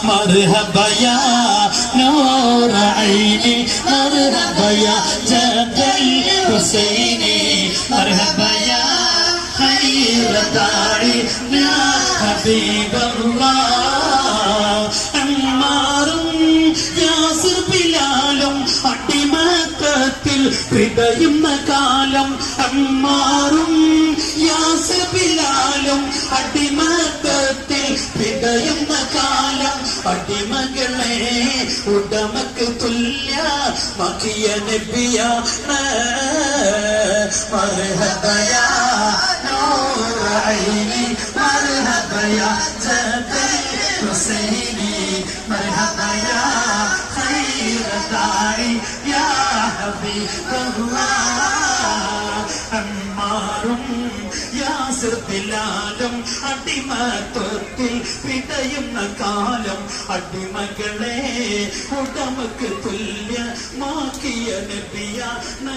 مرحبا يا نور عيني مرحبا يا جد الحسين مرحبا يا خير داعي يا حبيب الله അമ്മാറും യാസിർ ബിലാലും അടിമത്തത്തിൽ പിടയുന്ന കാലം അമ്മാറും യാസിർ ബിലാലും അടിമത്തത്തിൽ പിടയുന്ന കാലം അടിമകളെ ഉടമക്ക് തുല്യമാക്കിയ നബിയാണ് മർഹബാ യാ നൂർ ഐനി മർഹബാ യാ ജദൽ ഹുസൈനി മർഹബാ യാ ഖൈർ ദാഇ യാ ഹബീബല്ലാഹ് അമ്മാറും യാസിർ ബിലാലും അടിമത്വത്തിൽ പിടയുന്ന കാലം അടിമകളെ ഉടമക്ക് തുല്യമാക്കിയ നബിയാണ്